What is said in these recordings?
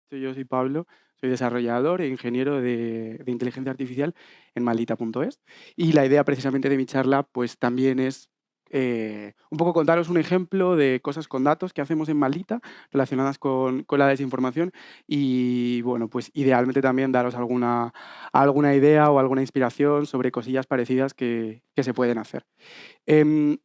Yo soy Pablo, soy desarrollador e ingeniero de inteligencia artificial en Maldita.es. Y la idea precisamente de mi charla pues también es un poco contaros un ejemplo de cosas con datos que hacemos en Maldita relacionadas con la desinformación y bueno, pues idealmente también daros alguna idea o alguna inspiración sobre cosillas parecidas que se pueden hacer. Em,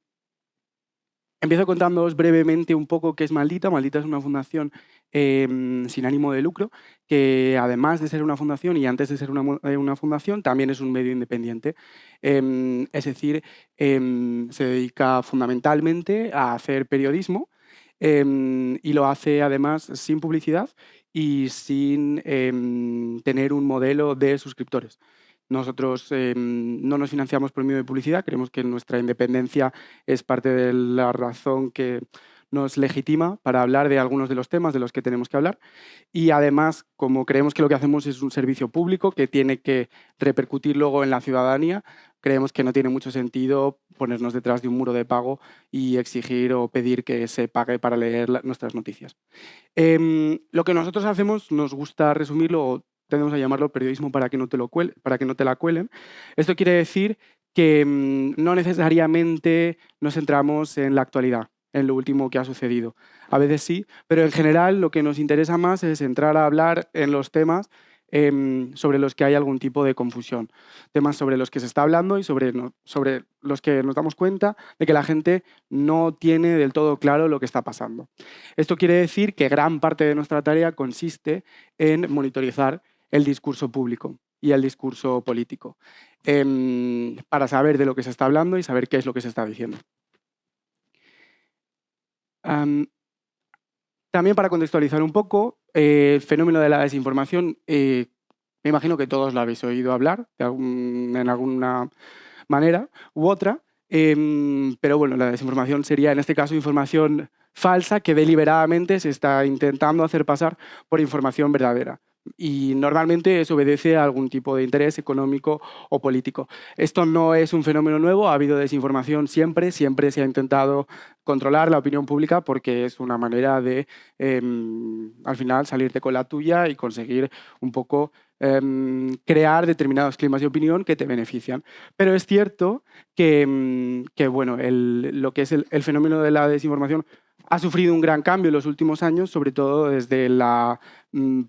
Empiezo contándoos brevemente un poco qué es Maldita. Maldita es una fundación sin ánimo de lucro que, además de ser una fundación y antes de ser una fundación, también es un medio independiente. Es decir, se dedica fundamentalmente a hacer periodismo y lo hace además sin publicidad y sin tener un modelo de suscriptores. Nosotros no nos financiamos por medio de publicidad, creemos que nuestra independencia es parte de la razón que nos legitima para hablar de algunos de los temas de los que tenemos que hablar. Y además, como creemos que lo que hacemos es un servicio público que tiene que repercutir luego en la ciudadanía, creemos que no tiene mucho sentido ponernos detrás de un muro de pago y exigir o pedir que se pague para leer nuestras noticias. Lo que nosotros hacemos nos gusta resumirlo, o tendemos a llamarlo periodismo para que no te, para que no te la cuelen. Esto quiere decir que no necesariamente nos centramos en la actualidad, en lo último que ha sucedido. A veces sí, pero en general lo que nos interesa más es entrar a hablar en los temas sobre los que hay algún tipo de confusión. Temas sobre los que se está hablando y sobre los que nos damos cuenta de que la gente no tiene del todo claro lo que está pasando. Esto quiere decir que gran parte de nuestra tarea consiste en monitorizar el discurso público y el discurso político para saber de lo que se está hablando y saber qué es lo que se está diciendo. También para contextualizar un poco, el fenómeno de la desinformación, me imagino que todos lo habéis oído hablar en alguna manera u otra, pero bueno, la desinformación sería en este caso información falsa que deliberadamente se está intentando hacer pasar por información verdadera. Y normalmente eso obedece a algún tipo de interés económico o político. Esto no es un fenómeno nuevo, ha habido desinformación siempre, siempre se ha intentado controlar la opinión pública porque es una manera de, al final, salirte con la tuya y conseguir un poco crear determinados climas de opinión que te benefician. Pero es cierto que bueno, lo que es el fenómeno de la desinformación ha sufrido un gran cambio en los últimos años, sobre todo desde la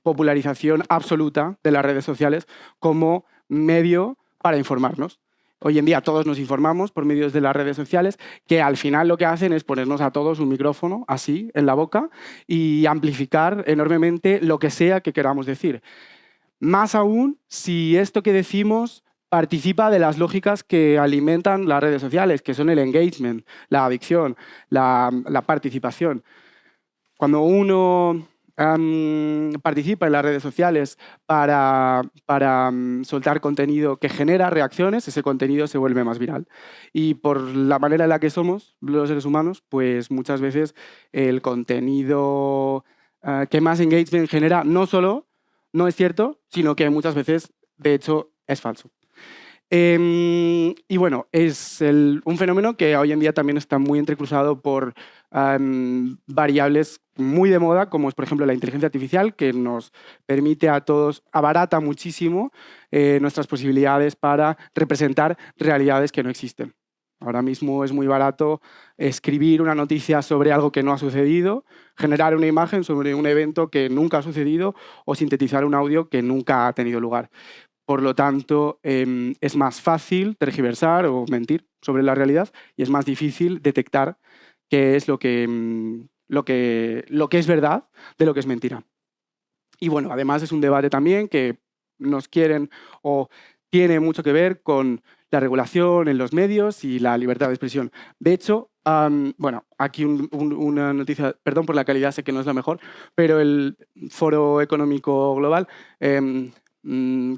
popularización absoluta de las redes sociales como medio para informarnos. Hoy en día todos nos informamos por medios de las redes sociales que al final lo que hacen es ponernos a todos un micrófono así en la boca y amplificar enormemente lo que sea que queramos decir. Más aún si esto que decimos participa de las lógicas que alimentan las redes sociales, que son el engagement, la adicción, la participación. Cuando uno participa en las redes sociales para soltar contenido que genera reacciones, ese contenido se vuelve más viral. Y por la manera en la que somos los seres humanos, pues muchas veces el contenido que más engagement genera no solo no es cierto, sino que muchas veces, de hecho, es falso. Y bueno, es un fenómeno que hoy en día también está muy entrecruzado por variables muy de moda, como es, por ejemplo, la inteligencia artificial, que nos permite a todos, abarata muchísimo nuestras posibilidades para representar realidades que no existen. Ahora mismo es muy barato escribir una noticia sobre algo que no ha sucedido, generar una imagen sobre un evento que nunca ha sucedido o sintetizar un audio que nunca ha tenido lugar. Por lo tanto, es más fácil tergiversar o mentir sobre la realidad y es más difícil detectar qué es lo que es verdad de lo que es mentira. Y bueno, además es un debate también que nos quieren o tiene mucho que ver con la regulación en los medios y la libertad de expresión. De hecho, bueno, aquí una noticia, perdón por la calidad, sé que no es la mejor, pero el Foro Económico Global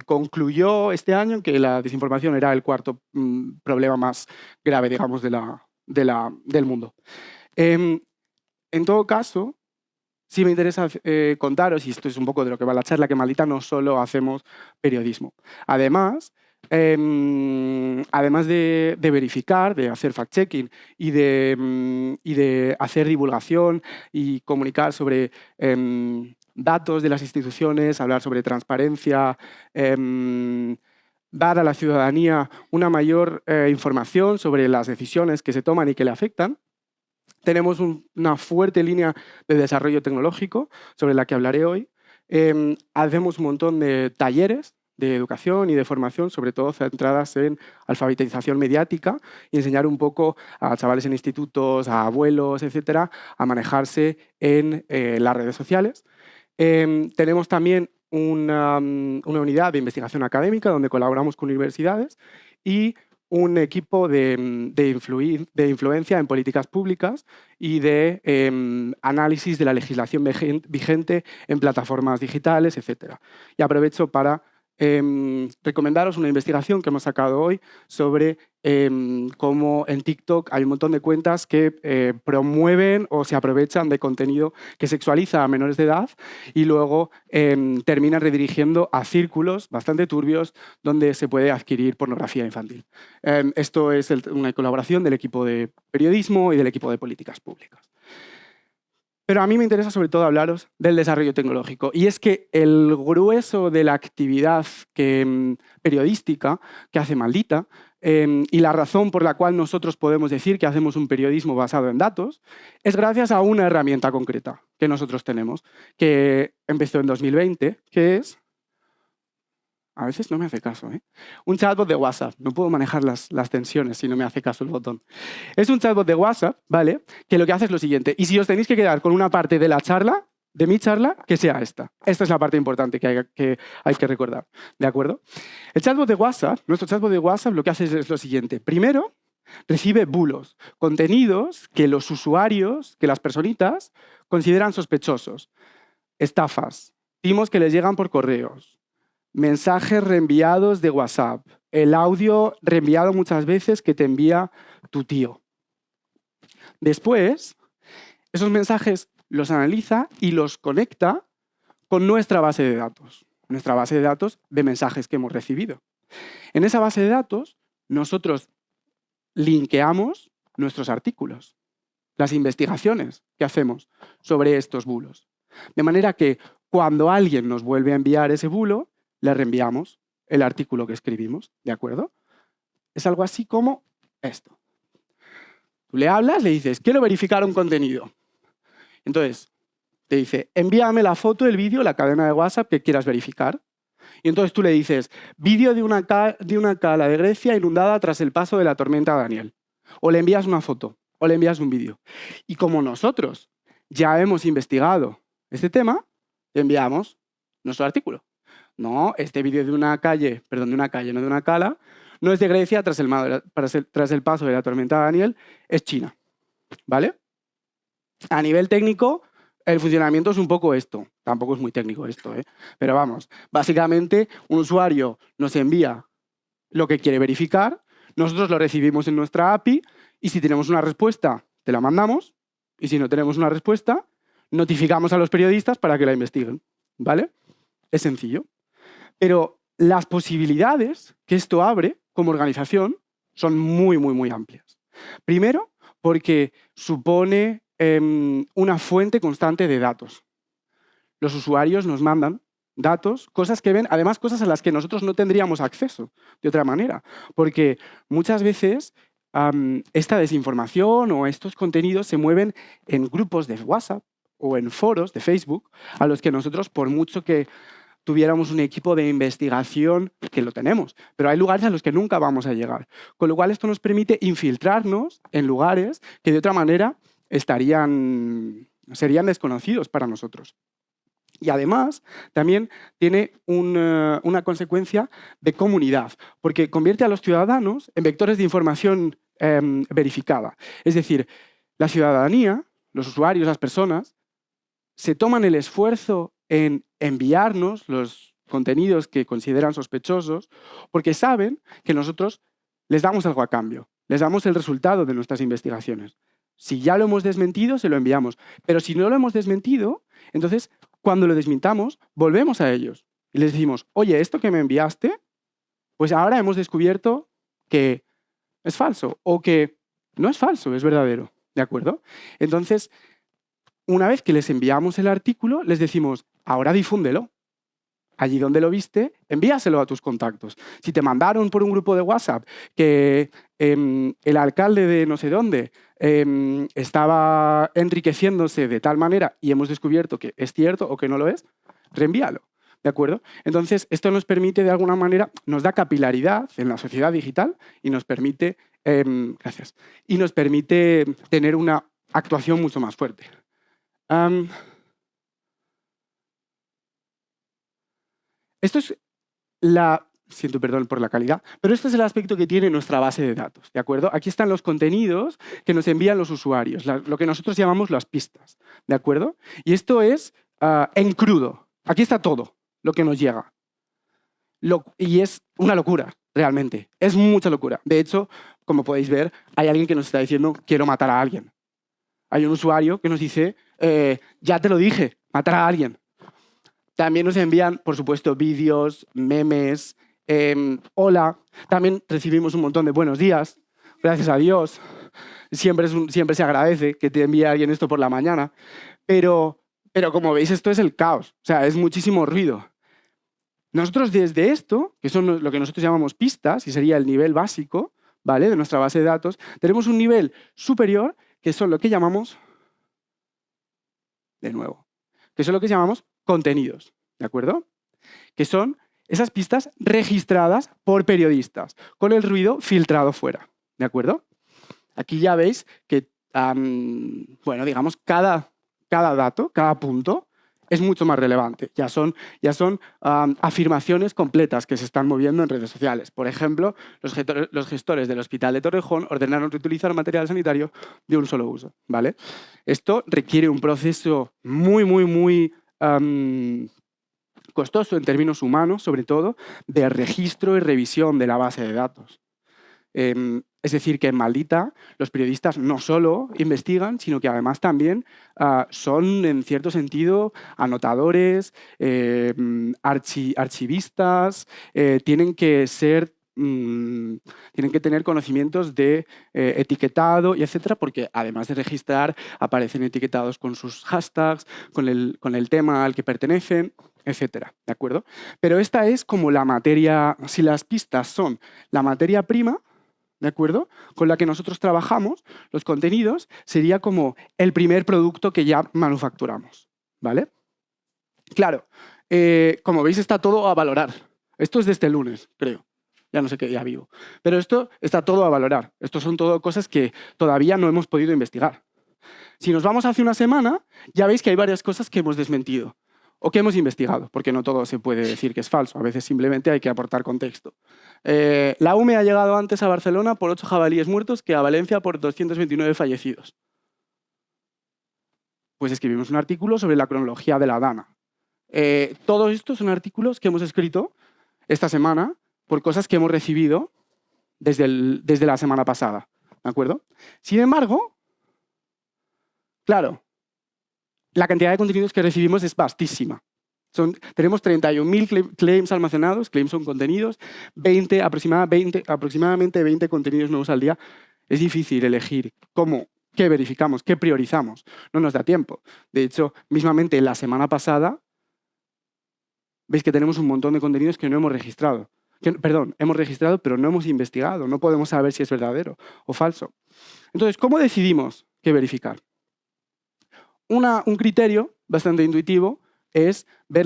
concluyó este año que la desinformación era el cuarto problema más grave, digamos, del mundo. En todo caso, sí me interesa contaros, y esto es un poco de lo que va la charla, que Maldita no solo hacemos periodismo. Además de verificar, de hacer fact-checking y de hacer divulgación y comunicar sobre datos de las instituciones, hablar sobre transparencia, dar a la ciudadanía una mayor información sobre las decisiones que se toman y que le afectan. Tenemos una fuerte línea de desarrollo tecnológico sobre la que hablaré hoy. Hacemos un montón de talleres de educación y de formación, sobre todo centradas en alfabetización mediática y enseñar un poco a chavales en institutos, a abuelos, etcétera, a manejarse en las redes sociales. Tenemos también una unidad de investigación académica donde colaboramos con universidades y un equipo de influencia en políticas públicas y de análisis de la legislación vigente en plataformas digitales, etc. Y aprovecho para recomendaros una investigación que hemos sacado hoy sobre cómo en TikTok hay un montón de cuentas que promueven o se aprovechan de contenido que sexualiza a menores de edad y luego terminan redirigiendo a círculos bastante turbios donde se puede adquirir pornografía infantil. Esto es una colaboración del equipo de periodismo y del equipo de políticas públicas. Pero a mí me interesa sobre todo hablaros del desarrollo tecnológico. Y es que el grueso de la actividad periodística que hace Maldita y la razón por la cual nosotros podemos decir que hacemos un periodismo basado en datos es gracias a una herramienta concreta que nosotros tenemos, que empezó en 2020, que es... A veces no me hace caso, ¿eh? Un chatbot de WhatsApp. No puedo manejar las tensiones si no me hace caso el botón. Es un chatbot de WhatsApp, ¿vale? Que lo que hace es lo siguiente. Y si os tenéis que quedar con una parte de la charla, de mi charla, que sea esta. Esta es la parte importante que hay que recordar, ¿de acuerdo? El chatbot de WhatsApp, nuestro chatbot de WhatsApp, lo que hace es lo siguiente. Primero, recibe bulos, contenidos que los usuarios, que las personitas, consideran sospechosos. Estafas, timos que les llegan por correos, mensajes reenviados de WhatsApp, el audio reenviado muchas veces que te envía tu tío. Después, esos mensajes los analiza y los conecta con nuestra base de datos de mensajes que hemos recibido. En esa base de datos, nosotros linkeamos nuestros artículos, las investigaciones que hacemos sobre estos bulos. De manera que cuando alguien nos vuelve a enviar ese bulo, le reenviamos el artículo que escribimos, ¿de acuerdo? Es algo así como esto. Tú le hablas, le dices, quiero verificar un contenido. Entonces, te dice, envíame la foto, el vídeo, la cadena de WhatsApp que quieras verificar. Y entonces tú le dices, vídeo de una cala de Grecia inundada tras el paso de la tormenta Daniel. O le envías una foto, o le envías un vídeo. Y como nosotros ya hemos investigado este tema, le enviamos nuestro artículo. No, este vídeo de una calle, no de una cala, no es de Grecia tras el paso de la tormenta Daniel, es China. ¿Vale? A nivel técnico, el funcionamiento es un poco esto. Tampoco es muy técnico esto, ¿eh? Pero vamos, básicamente un usuario nos envía lo que quiere verificar, nosotros lo recibimos en nuestra API y si tenemos una respuesta, te la mandamos y si no tenemos una respuesta, notificamos a los periodistas para que la investiguen. ¿Vale? Es sencillo. Pero las posibilidades que esto abre como organización son muy, muy, muy amplias. Primero, porque supone una fuente constante de datos. Los usuarios nos mandan datos, cosas que ven, además cosas a las que nosotros no tendríamos acceso de otra manera. Porque muchas veces esta desinformación o estos contenidos se mueven en grupos de WhatsApp o en foros de Facebook a los que nosotros, por mucho que tuviéramos un equipo de investigación, que lo tenemos, pero hay lugares a los que nunca vamos a llegar. Con lo cual esto nos permite infiltrarnos en lugares que de otra manera serían desconocidos para nosotros. Y además también tiene una consecuencia de comunidad, porque convierte a los ciudadanos en vectores de información verificada. Es decir, la ciudadanía, los usuarios, las personas, se toman el esfuerzo en enviarnos los contenidos que consideran sospechosos porque saben que nosotros les damos algo a cambio, les damos el resultado de nuestras investigaciones. Si ya lo hemos desmentido, se lo enviamos. Pero si no lo hemos desmentido, entonces, cuando lo desmintamos, volvemos a ellos y les decimos, oye, esto que me enviaste, pues ahora hemos descubierto que es falso o que no es falso, es verdadero. ¿De acuerdo? Entonces, una vez que les enviamos el artículo, les decimos, ahora difúndelo. Allí donde lo viste, envíaselo a tus contactos. Si te mandaron por un grupo de WhatsApp que el alcalde de no sé dónde estaba enriqueciéndose de tal manera y hemos descubierto que es cierto o que no lo es, reenvíalo. ¿De acuerdo? Entonces, esto nos permite, de alguna manera, nos da capilaridad en la sociedad digital y nos permite, gracias, y nos permite tener una actuación mucho más fuerte. Esto es siento perdón por la calidad, pero este es el aspecto que tiene nuestra base de datos, ¿de acuerdo? Aquí están los contenidos que nos envían los usuarios, lo que nosotros llamamos las pistas, ¿de acuerdo? Y esto es en crudo. Aquí está todo lo que nos llega. Y es una locura, realmente. Es mucha locura. De hecho, como podéis ver, hay alguien que nos está diciendo quiero matar a alguien. Hay un usuario que nos dice ya te lo dije, matar a alguien. También nos envían, por supuesto, vídeos, memes, hola. También recibimos un montón de buenos días, gracias a Dios. Siempre se agradece que te envíe alguien esto por la mañana. Pero como veis, esto es el caos. O sea, es muchísimo ruido. Nosotros desde esto, que son lo que nosotros llamamos pistas, y sería el nivel básico, ¿vale?, de nuestra base de datos, tenemos un nivel superior, que son lo que llamamos, de nuevo, que son lo que llamamos contenidos, ¿de acuerdo? Que son esas pistas registradas por periodistas, con el ruido filtrado fuera, ¿de acuerdo? Aquí ya veis que, bueno, digamos, cada dato, cada punto, es mucho más relevante. Ya son afirmaciones completas que se están moviendo en redes sociales. Por ejemplo, los gestores del Hospital de Torrejón ordenaron reutilizar material sanitario de un solo uso, ¿vale? Esto requiere un proceso muy costoso en términos humanos, sobre todo, de registro y revisión de la base de datos. Es decir, que en Maldita los periodistas no solo investigan, sino que además también son, en cierto sentido, anotadores, archivistas, tienen que tener conocimientos de etiquetado y etcétera, porque además de registrar, aparecen etiquetados con sus hashtags, con el tema al que pertenecen, etcétera, ¿de acuerdo? Pero esta es como la materia, si las pistas son la materia prima, ¿de acuerdo?, con la que nosotros trabajamos, los contenidos, sería como el primer producto que ya manufacturamos, ¿vale? Claro, como veis está todo a valorar. Esto es de este lunes, creo. Ya no sé qué día vivo. Pero esto está todo a valorar. Estos son todo cosas que todavía no hemos podido investigar. Si nos vamos hace una semana, ya veis que hay varias cosas que hemos desmentido o que hemos investigado, porque no todo se puede decir que es falso. A veces simplemente hay que aportar contexto. La UME ha llegado antes a Barcelona por 8 jabalíes muertos que a Valencia por 229 fallecidos. Pues escribimos un artículo sobre la cronología de la Dana. Todos estos son artículos que hemos escrito esta semana por cosas que hemos recibido desde la semana pasada, ¿de acuerdo? Sin embargo, claro, la cantidad de contenidos que recibimos es vastísima. Tenemos 31.000 claims almacenados, claims son contenidos, aproximadamente 20 contenidos nuevos al día. Es difícil elegir qué verificamos, qué priorizamos. No nos da tiempo. De hecho, mismamente la semana pasada, veis que tenemos un montón de contenidos que no hemos registrado. Hemos registrado, pero no hemos investigado. No podemos saber si es verdadero o falso. Entonces, ¿cómo decidimos qué verificar? Un criterio bastante intuitivo es ver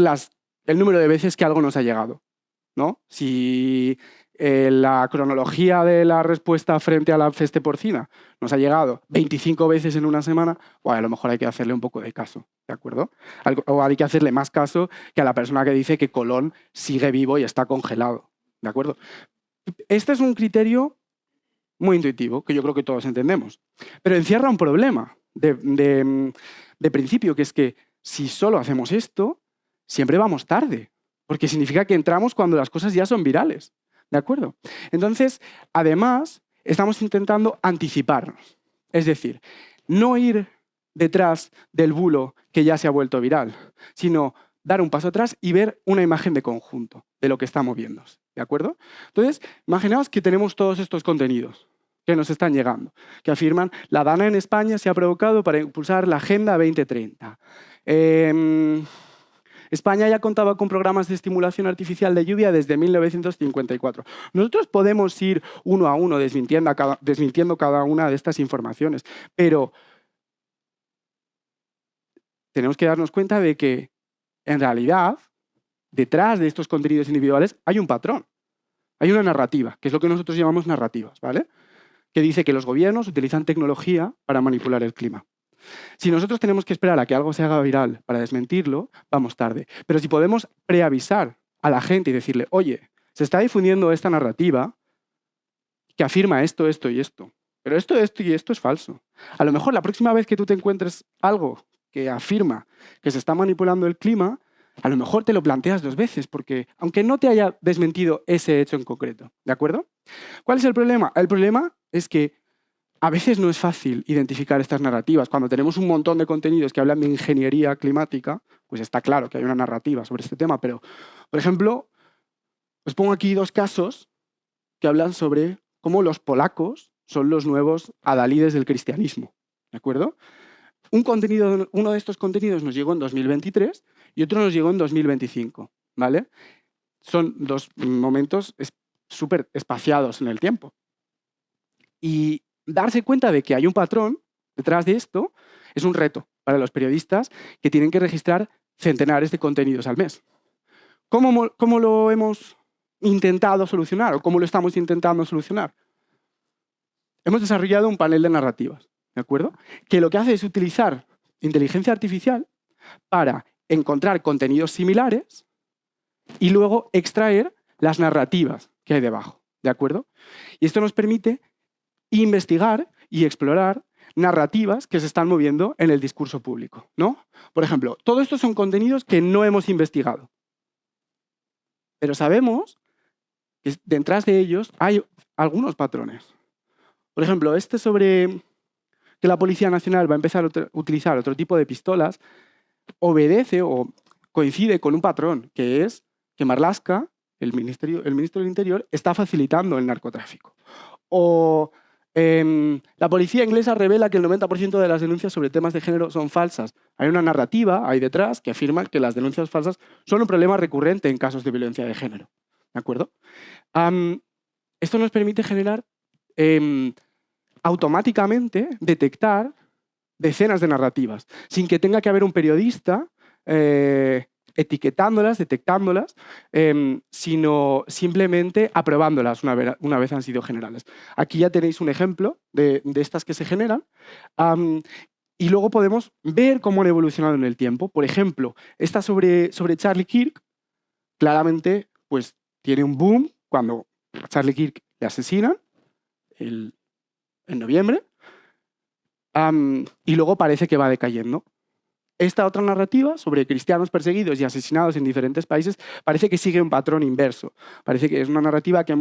el número de veces que algo nos ha llegado, ¿no? Si la cronología de la respuesta frente a la peste porcina nos ha llegado 25 veces en una semana, o a lo mejor hay que hacerle un poco de caso, ¿de acuerdo? O hay que hacerle más caso que a la persona que dice que Colón sigue vivo y está congelado, ¿de acuerdo? Este es un criterio muy intuitivo, que yo creo que todos entendemos, pero encierra un problema de principio, que es que si solo hacemos esto, siempre vamos tarde, porque significa que entramos cuando las cosas ya son virales, ¿de acuerdo? Entonces, además, estamos intentando anticiparnos, es decir, no ir detrás del bulo que ya se ha vuelto viral, sino dar un paso atrás y ver una imagen de conjunto de lo que está moviéndose, ¿de acuerdo? Entonces, imaginaos que tenemos todos estos contenidos que nos están llegando, que afirman la DANA en España se ha provocado para impulsar la Agenda 2030. España ya contaba con programas de estimulación artificial de lluvia desde 1954. Nosotros podemos ir uno a uno desmintiendo cada una de estas informaciones, pero tenemos que darnos cuenta de que, en realidad, detrás de estos contenidos individuales hay un patrón, hay una narrativa, que es lo que nosotros llamamos narrativas, ¿vale? Que dice que los gobiernos utilizan tecnología para manipular el clima. Si nosotros tenemos que esperar a que algo se haga viral para desmentirlo, vamos tarde. Pero si podemos preavisar a la gente y decirle, oye, se está difundiendo esta narrativa que afirma esto, esto y esto, pero esto y esto es falso. A lo mejor la próxima vez que tú te encuentres algo que afirma que se está manipulando el clima, a lo mejor te lo planteas 2 veces, porque aunque no te haya desmentido ese hecho en concreto, ¿de acuerdo? ¿Cuál es el problema? El problema es que a veces no es fácil identificar estas narrativas. Cuando tenemos un montón de contenidos que hablan de ingeniería climática, pues está claro que hay una narrativa sobre este tema, pero, por ejemplo, os pongo aquí 2 casos que hablan sobre cómo los polacos son los nuevos adalides del cristianismo, ¿de acuerdo? Uno de estos contenidos nos llegó en 2023 y otro nos llegó en 2025, ¿vale? Son 2 momentos súper espaciados en el tiempo. Y darse cuenta de que hay un patrón detrás de esto es un reto para los periodistas que tienen que registrar centenares de contenidos al mes. ¿Cómo lo hemos intentado solucionar o cómo lo estamos intentando solucionar? Hemos desarrollado un panel de narrativas, ¿de acuerdo? Que lo que hace es utilizar inteligencia artificial para encontrar contenidos similares y luego extraer las narrativas que hay debajo, ¿de acuerdo? Y esto nos permite investigar y explorar narrativas que se están moviendo en el discurso público, ¿no? Por ejemplo, todo esto son contenidos que no hemos investigado, pero sabemos que detrás de ellos hay algunos patrones. Por ejemplo, este sobre que la Policía Nacional va a empezar a utilizar otro tipo de pistolas obedece o coincide con un patrón, que es que Marlaska, el ministro del Interior, está facilitando el narcotráfico. O la policía inglesa revela que el 90% de las denuncias sobre temas de género son falsas. Hay una narrativa ahí detrás que afirma que las denuncias falsas son un problema recurrente en casos de violencia de género. ¿De acuerdo? Esto nos permite generar automáticamente detectar decenas de narrativas, sin que tenga que haber un periodista etiquetándolas, detectándolas, sino simplemente aprobándolas una vez han sido generales. Aquí ya tenéis un ejemplo de estas que se generan. Y luego podemos ver cómo han evolucionado en el tiempo. Por ejemplo, esta sobre Charlie Kirk, claramente pues, tiene un boom cuando a Charlie Kirk le asesinan en noviembre, y luego parece que va decayendo. Esta otra narrativa sobre cristianos perseguidos y asesinados en diferentes países parece que sigue un patrón inverso. Parece que es una narrativa que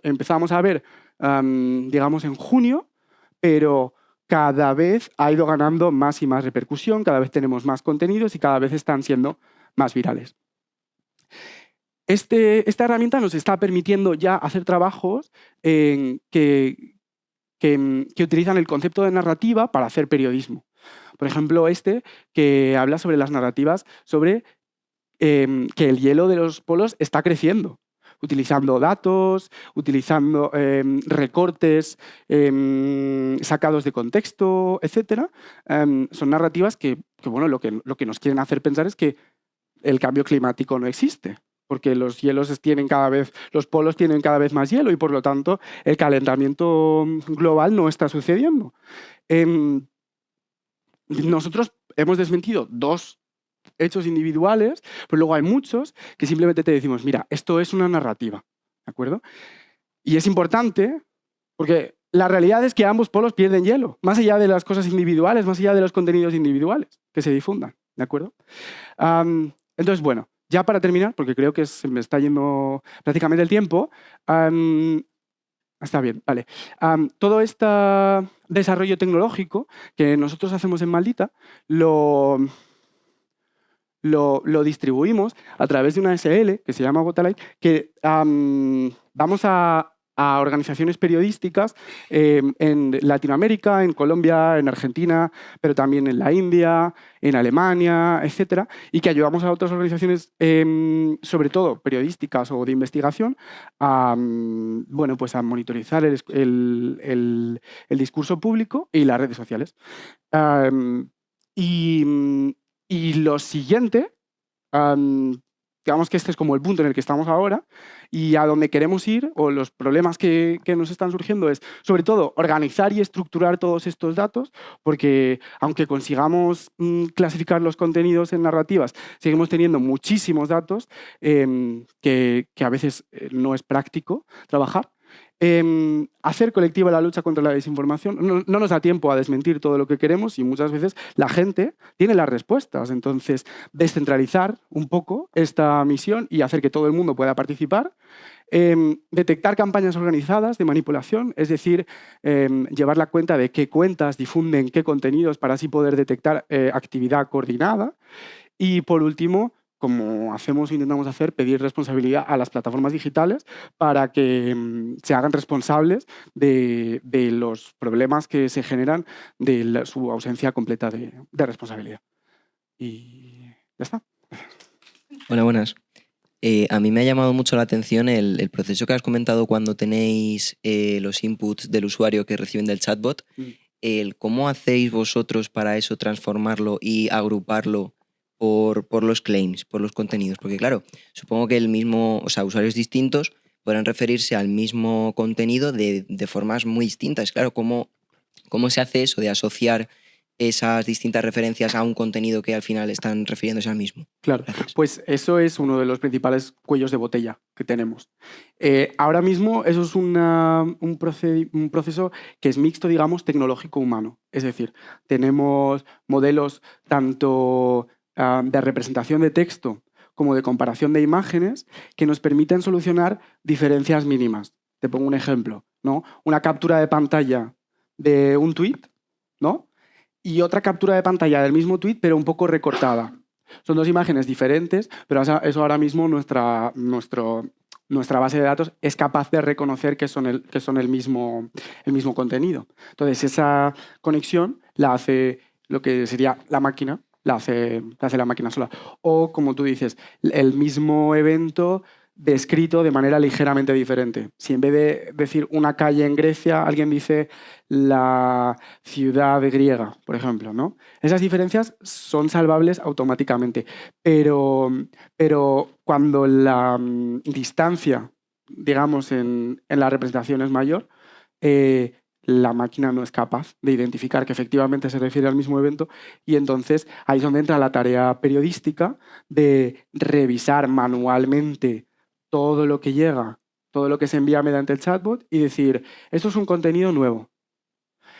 empezamos a ver, digamos, en junio, pero cada vez ha ido ganando más y más repercusión, cada vez tenemos más contenidos y cada vez están siendo más virales. Esta herramienta nos está permitiendo ya hacer trabajos que utilizan el concepto de narrativa para hacer periodismo. Por ejemplo, que habla sobre las narrativas sobre que el hielo de los polos está creciendo, utilizando datos, utilizando recortes sacados de contexto, etc. Son narrativas que bueno, lo que nos quieren hacer pensar es que el cambio climático no existe, porque los polos tienen cada vez más hielo y por lo tanto el calentamiento global no está sucediendo. Nosotros hemos desmentido 2 hechos individuales, pero luego hay muchos que simplemente te decimos, mira, esto es una narrativa, ¿de acuerdo? Y es importante porque la realidad es que ambos polos pierden hielo, más allá de las cosas individuales, más allá de los contenidos individuales que se difundan, ¿de acuerdo? Entonces, bueno, ya para terminar, porque creo que se me está yendo prácticamente el tiempo, está bien, vale. Todo este desarrollo tecnológico que nosotros hacemos en Maldita lo distribuimos a través de una SL que se llama Botalite, que vamos a a organizaciones periodísticas en Latinoamérica, en Colombia, en Argentina, pero también en la India, en Alemania, etcétera, y que ayudamos a otras organizaciones, sobre todo periodísticas o de investigación, a, bueno, pues a monitorizar el discurso público y las redes sociales. Y lo siguiente, digamos que este es como el punto en el que estamos ahora y a donde queremos ir, o los problemas que nos están surgiendo, es sobre todo organizar y estructurar todos estos datos, porque aunque consigamos clasificar los contenidos en narrativas, seguimos teniendo muchísimos datos que a veces no es práctico trabajar. Hacer colectiva la lucha contra la desinformación. No nos da tiempo a desmentir todo lo que queremos y muchas veces la gente tiene las respuestas. Entonces, descentralizar un poco esta misión y hacer que todo el mundo pueda participar. Detectar campañas organizadas de manipulación, es decir, llevar la cuenta de qué cuentas difunden qué contenidos para así poder detectar actividad coordinada. Y por último, como hacemos o intentamos hacer, pedir responsabilidad a las plataformas digitales para que se hagan responsables de los problemas que se generan de su ausencia completa de responsabilidad. Y ya está. Hola, buenas. A mí me ha llamado mucho la atención el proceso que has comentado cuando tenéis los inputs del usuario que reciben del chatbot. ¿Cómo hacéis vosotros para eso, transformarlo y agruparlo por los claims, por los contenidos? Porque claro, supongo que usuarios distintos podrán referirse al mismo contenido de formas muy distintas. Claro, ¿cómo se hace eso de asociar esas distintas referencias a un contenido que al final están refiriéndose al mismo? Claro, Gracias. pues eso es uno de los principales cuellos de botella que tenemos. Ahora mismo eso es un proceso que es mixto, digamos, tecnológico-humano. Es decir, tenemos modelos tanto de representación de texto como de comparación de imágenes que nos permiten solucionar diferencias mínimas. Te pongo un ejemplo, ¿no? Una captura de pantalla de un tuit, ¿no? Y otra captura de pantalla del mismo tuit, pero un poco recortada. Son dos imágenes diferentes, pero eso ahora mismo nuestra base de datos es capaz de reconocer que son el mismo contenido. Entonces, esa conexión la hace lo que sería la máquina, la hace la máquina sola. O, como tú dices, el mismo evento descrito de manera ligeramente diferente. Si en vez de decir una calle en Grecia, alguien dice la ciudad griega, por ejemplo, ¿no? Esas diferencias son salvables automáticamente, pero cuando la distancia, digamos, en la representación es mayor, la máquina no es capaz de identificar que efectivamente se refiere al mismo evento y entonces ahí es donde entra la tarea periodística de revisar manualmente todo lo que llega, todo lo que se envía mediante el chatbot y decir, esto es un contenido nuevo.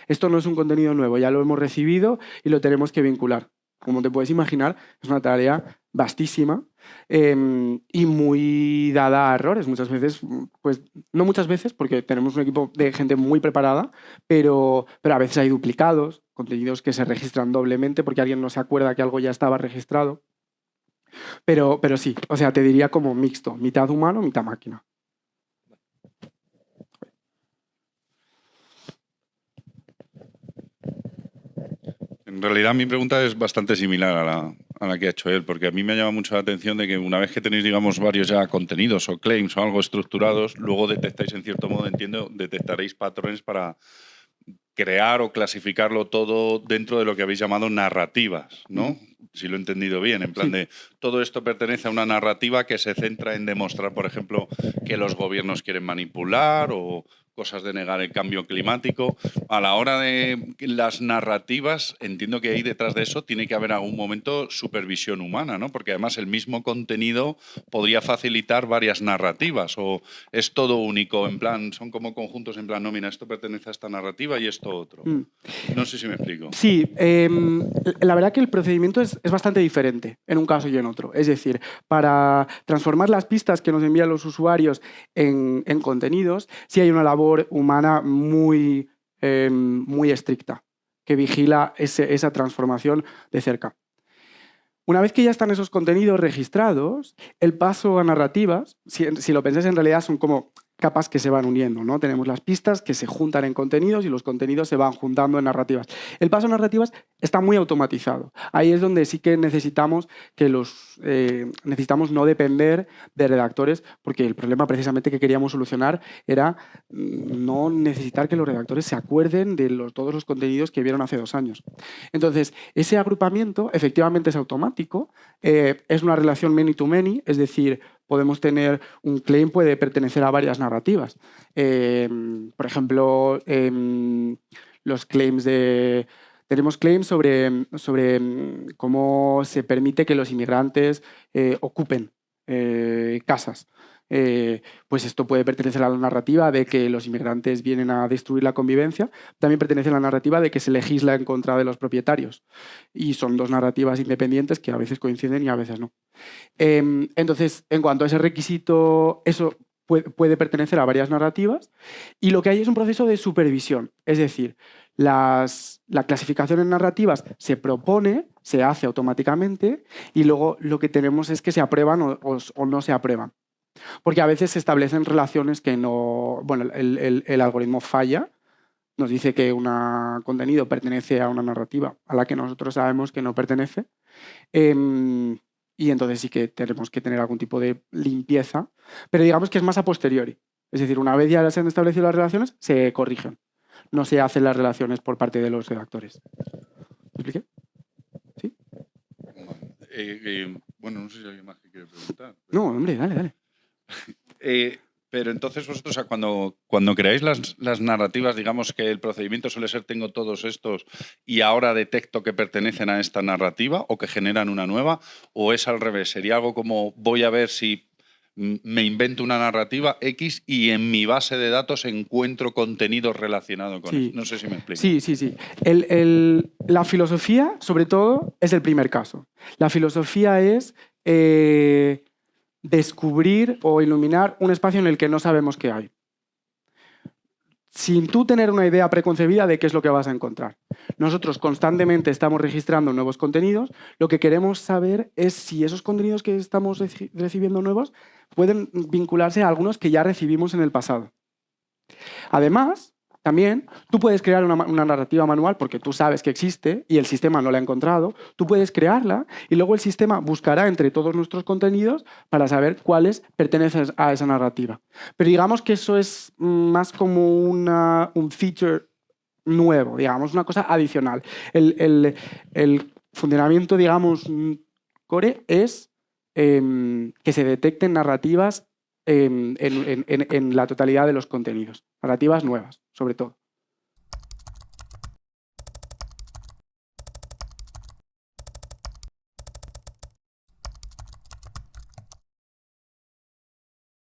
Esto no es un contenido nuevo, ya lo hemos recibido y lo tenemos que vincular. Como te puedes imaginar, es una tarea vastísima y muy dada a errores. Muchas veces, pues no muchas veces, porque tenemos un equipo de gente muy preparada, pero a veces hay duplicados, contenidos que se registran doblemente porque alguien no se acuerda que algo ya estaba registrado. Pero sí, o sea, te diría como mixto, mitad humano, mitad máquina. En realidad mi pregunta es bastante similar a la que ha hecho él, porque a mí me llama mucho la atención de que una vez que tenéis, digamos, varios ya contenidos o claims o algo estructurados, luego detectáis, en cierto modo, entiendo, detectaréis patrones para crear o clasificarlo todo dentro de lo que habéis llamado narrativas, ¿no? Si lo he entendido bien, en plan de todo esto pertenece a una narrativa que se centra en demostrar, por ejemplo, que los gobiernos quieren manipular o cosas de negar el cambio climático. A la hora de las narrativas, entiendo que ahí detrás de eso tiene que haber algún momento supervisión humana, ¿no? Porque además el mismo contenido podría facilitar varias narrativas o es todo único, en plan, son como conjuntos en plan, no, mira, esto pertenece a esta narrativa y esto otro. No sé si me explico. Sí, la verdad que el procedimiento es bastante diferente en un caso y en otro. Es decir, para transformar las pistas que nos envían los usuarios en contenidos, sí hay una labor humana muy estricta que vigila esa transformación de cerca. Una vez que ya están esos contenidos registrados, el paso a narrativas, si lo pensáis en realidad son como capas que se van uniendo, ¿no? Tenemos las pistas que se juntan en contenidos y los contenidos se van juntando en narrativas. El paso a narrativas está muy automatizado. Ahí es donde sí que necesitamos necesitamos no depender de redactores, porque el problema precisamente que queríamos solucionar era no necesitar que los redactores se acuerden de todos los contenidos que vieron hace 2 años. Entonces, ese agrupamiento efectivamente es automático, es una relación many-to-many, es decir, podemos tener un claim, puede pertenecer a varias narrativas. Por ejemplo, los claims tenemos claims sobre cómo se permite que los inmigrantes ocupen casas. Pues esto puede pertenecer a la narrativa de que los inmigrantes vienen a destruir la convivencia. También pertenece a la narrativa de que se legisla en contra de los propietarios. Y son 2 narrativas independientes que a veces coinciden y a veces no. Entonces, en cuanto a ese requisito, eso puede pertenecer a varias narrativas. Y lo que hay es un proceso de supervisión. Es decir, la clasificación en narrativas se propone, se hace automáticamente y luego lo que tenemos es que se aprueban o no se aprueban. Porque a veces se establecen relaciones que no... Bueno, el algoritmo falla, nos dice que un contenido pertenece a una narrativa a la que nosotros sabemos que no pertenece. Y entonces sí que tenemos que tener algún tipo de limpieza, pero digamos que es más a posteriori. Es decir, una vez ya se han establecido las relaciones, se corrigen. No se hacen las relaciones por parte de los redactores. ¿Me expliqué? ¿Sí? Bueno, no sé si hay alguien más que quiere preguntar. No, hombre, dale. Pero entonces vosotros, o sea, cuando creáis las narrativas, digamos que el procedimiento suele ser tengo todos estos y ahora detecto que pertenecen a esta narrativa o que generan una nueva, o es al revés, sería algo como voy a ver si me invento una narrativa X y en mi base de datos encuentro contenido relacionado con eso. No sé si me explico. Sí. La filosofía, sobre todo, es el primer caso. La filosofía es descubrir o iluminar un espacio en el que no sabemos qué hay, sin tú tener una idea preconcebida de qué es lo que vas a encontrar. Nosotros constantemente estamos registrando nuevos contenidos. Lo que queremos saber es si esos contenidos que estamos recibiendo nuevos pueden vincularse a algunos que ya recibimos en el pasado. Además, también tú puedes crear una narrativa manual porque tú sabes que existe y el sistema no la ha encontrado. Tú puedes crearla y luego el sistema buscará entre todos nuestros contenidos para saber cuáles pertenecen a esa narrativa. Pero digamos que eso es más como un feature nuevo, digamos, una cosa adicional. El funcionamiento, digamos, core es que se detecten narrativas en la totalidad de los contenidos. Narrativas nuevas, sobre todo.